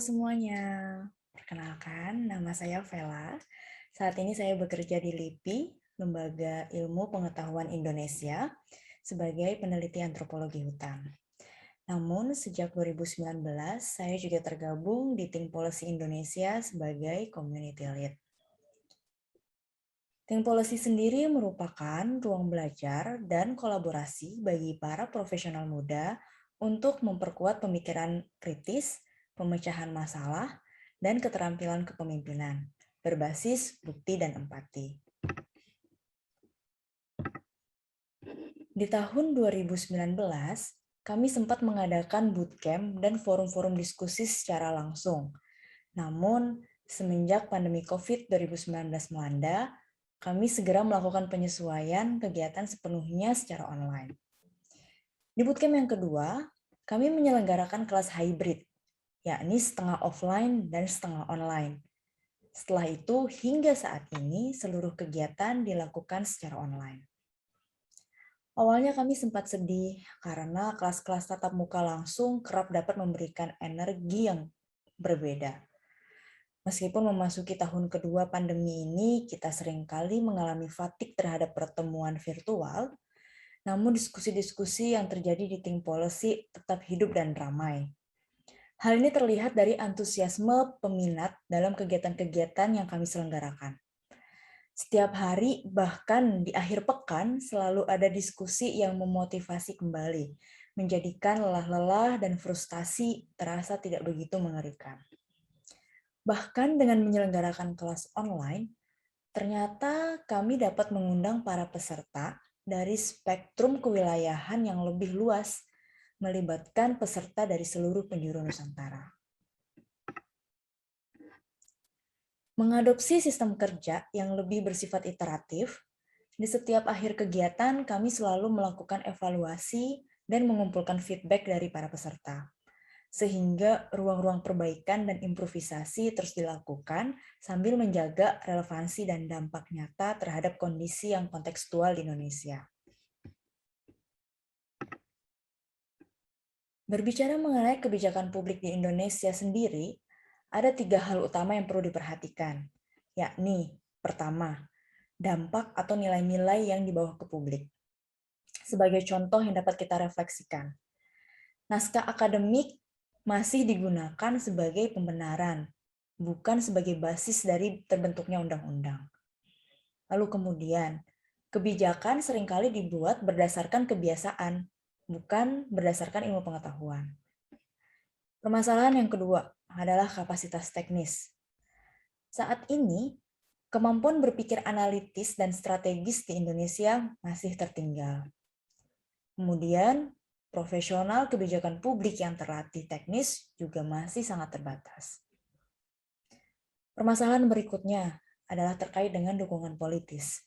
semuanya, perkenalkan nama saya Vela. Saat ini saya bekerja di LIPI, Lembaga Ilmu Pengetahuan Indonesia, sebagai peneliti antropologi hutan. Namun sejak 2019 saya juga tergabung di Think Policy Indonesia sebagai Community Lead. Think Policy sendiri merupakan ruang belajar dan kolaborasi bagi para profesional muda untuk memperkuat pemikiran kritis, pemecahan masalah, dan keterampilan kepemimpinan berbasis bukti dan empati. Di tahun 2019, kami sempat mengadakan bootcamp dan forum-forum diskusi secara langsung. Namun, semenjak pandemi COVID-19 melanda, kami segera melakukan penyesuaian kegiatan sepenuhnya secara online. Di bootcamp yang kedua, kami menyelenggarakan kelas hybrid, yakni setengah offline dan setengah online. Setelah itu, hingga saat ini, seluruh kegiatan dilakukan secara online. Awalnya kami sempat sedih karena kelas-kelas tatap muka langsung kerap dapat memberikan energi yang berbeda. Meskipun memasuki tahun kedua pandemi ini, kita seringkali mengalami fatigue terhadap pertemuan virtual, namun diskusi-diskusi yang terjadi di Think Policy tetap hidup dan ramai. Hal ini terlihat dari antusiasme peminat dalam kegiatan-kegiatan yang kami selenggarakan. Setiap hari, bahkan di akhir pekan, selalu ada diskusi yang memotivasi kembali, menjadikan lelah-lelah dan frustasi terasa tidak begitu mengerikan. Bahkan dengan menyelenggarakan kelas online, ternyata kami dapat mengundang para peserta dari spektrum kewilayahan yang lebih luas, melibatkan peserta dari seluruh penjuru Nusantara. Mengadopsi sistem kerja yang lebih bersifat iteratif, di setiap akhir kegiatan kami selalu melakukan evaluasi dan mengumpulkan feedback dari para peserta, sehingga ruang-ruang perbaikan dan improvisasi terus dilakukan sambil menjaga relevansi dan dampak nyata terhadap kondisi yang kontekstual di Indonesia. Berbicara mengenai kebijakan publik di Indonesia sendiri, ada 3 hal utama yang perlu diperhatikan, yakni pertama, dampak atau nilai-nilai yang dibawa ke publik. Sebagai contoh yang dapat kita refleksikan, naskah akademik masih digunakan sebagai pembenaran, bukan sebagai basis dari terbentuknya undang-undang. Lalu kemudian, kebijakan seringkali dibuat berdasarkan kebiasaan, bukan berdasarkan ilmu pengetahuan. Permasalahan yang kedua adalah kapasitas teknis. Saat ini, kemampuan berpikir analitis dan strategis di Indonesia masih tertinggal. Kemudian, profesional kebijakan publik yang terlatih teknis juga masih sangat terbatas. Permasalahan berikutnya adalah terkait dengan dukungan politis.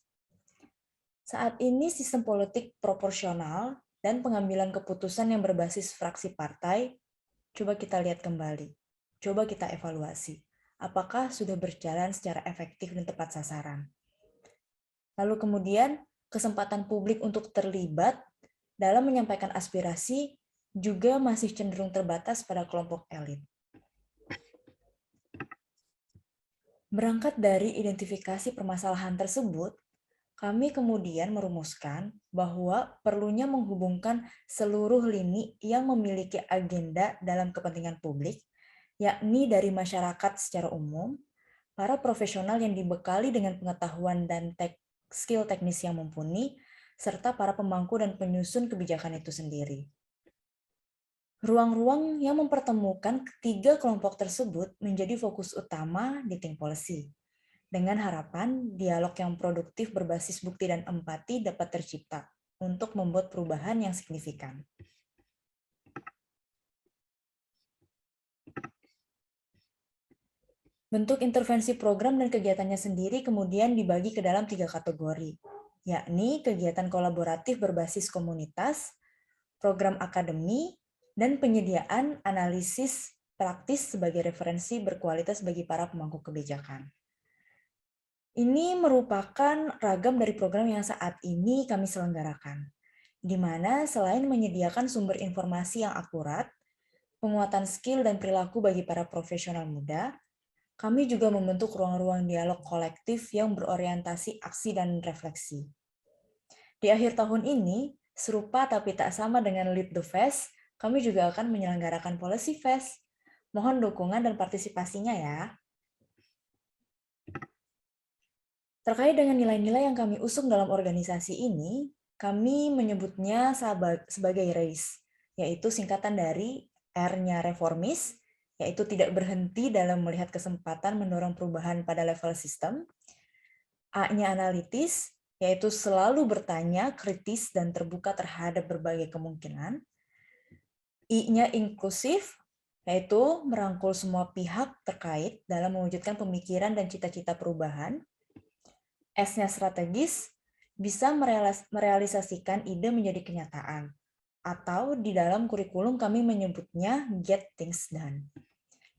Saat ini sistem politik proporsional dan pengambilan keputusan yang berbasis fraksi partai, coba kita lihat kembali, coba kita evaluasi. Apakah sudah berjalan secara efektif dan tepat sasaran? Lalu kemudian, kesempatan publik untuk terlibat dalam menyampaikan aspirasi juga masih cenderung terbatas pada kelompok elit. Berangkat dari identifikasi permasalahan tersebut, kami kemudian merumuskan bahwa perlunya menghubungkan seluruh lini yang memiliki agenda dalam kepentingan publik, yakni dari masyarakat secara umum, para profesional yang dibekali dengan pengetahuan dan skill teknis yang mumpuni, serta para pemangku dan penyusun kebijakan itu sendiri. Ruang-ruang yang mempertemukan ketiga kelompok tersebut menjadi fokus utama di Think Policy, dengan harapan dialog yang produktif berbasis bukti dan empati dapat tercipta untuk membuat perubahan yang signifikan. Bentuk intervensi program dan kegiatannya sendiri kemudian dibagi ke dalam 3 kategori, yakni kegiatan kolaboratif berbasis komunitas, program akademi, dan penyediaan analisis praktis sebagai referensi berkualitas bagi para pemangku kebijakan. Ini merupakan ragam dari program yang saat ini kami selenggarakan, di mana selain menyediakan sumber informasi yang akurat, penguatan skill dan perilaku bagi para profesional muda, kami juga membentuk ruang-ruang dialog kolektif yang berorientasi aksi dan refleksi. Di akhir tahun ini, serupa tapi tak sama dengan Lead the Fest, kami juga akan menyelenggarakan Policy Fest. Mohon dukungan dan partisipasinya ya. Terkait dengan nilai-nilai yang kami usung dalam organisasi ini, kami menyebutnya sebagai RACE, yaitu singkatan dari R-nya reformis, yaitu tidak berhenti dalam melihat kesempatan mendorong perubahan pada level sistem. A-nya analitis, yaitu selalu bertanya, kritis, dan terbuka terhadap berbagai kemungkinan. I-nya inklusif, yaitu merangkul semua pihak terkait dalam mewujudkan pemikiran dan cita-cita perubahan. S-nya strategis, bisa merealisasikan ide menjadi kenyataan. Atau di dalam kurikulum kami menyebutnya get things done.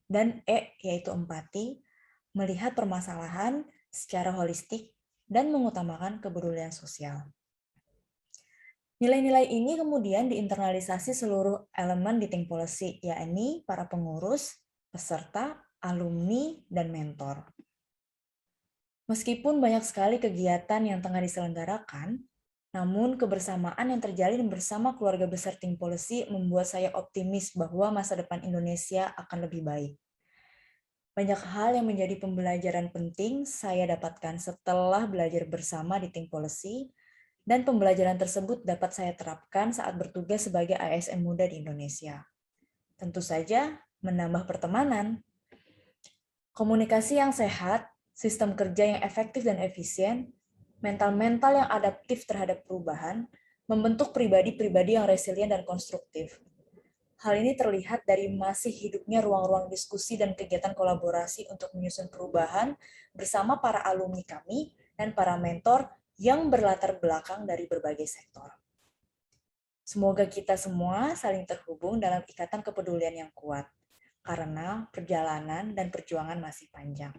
Dan E, yaitu empati, melihat permasalahan secara holistik dan mengutamakan kepedulian sosial. Nilai-nilai ini kemudian diinternalisasi seluruh elemen di Think Policy, yakni para pengurus, peserta, alumni, dan mentor. Meskipun banyak sekali kegiatan yang tengah diselenggarakan, namun kebersamaan yang terjalin bersama keluarga besar Think Policy membuat saya optimis bahwa masa depan Indonesia akan lebih baik. Banyak hal yang menjadi pembelajaran penting saya dapatkan setelah belajar bersama di Think Policy, dan pembelajaran tersebut dapat saya terapkan saat bertugas sebagai ASN muda di Indonesia. Tentu saja, menambah pertemanan. Komunikasi yang sehat, sistem kerja yang efektif dan efisien, mental-mental yang adaptif terhadap perubahan, membentuk pribadi-pribadi yang resilient dan konstruktif. Hal ini terlihat dari masih hidupnya ruang-ruang diskusi dan kegiatan kolaborasi untuk menyusun perubahan bersama para alumni kami dan para mentor yang berlatar belakang dari berbagai sektor. Semoga kita semua saling terhubung dalam ikatan kepedulian yang kuat, karena perjalanan dan perjuangan masih panjang.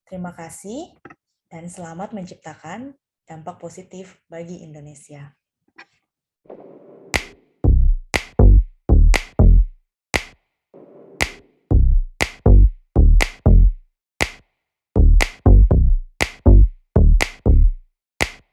Terima kasih, dan selamat menciptakan dampak positif bagi Indonesia.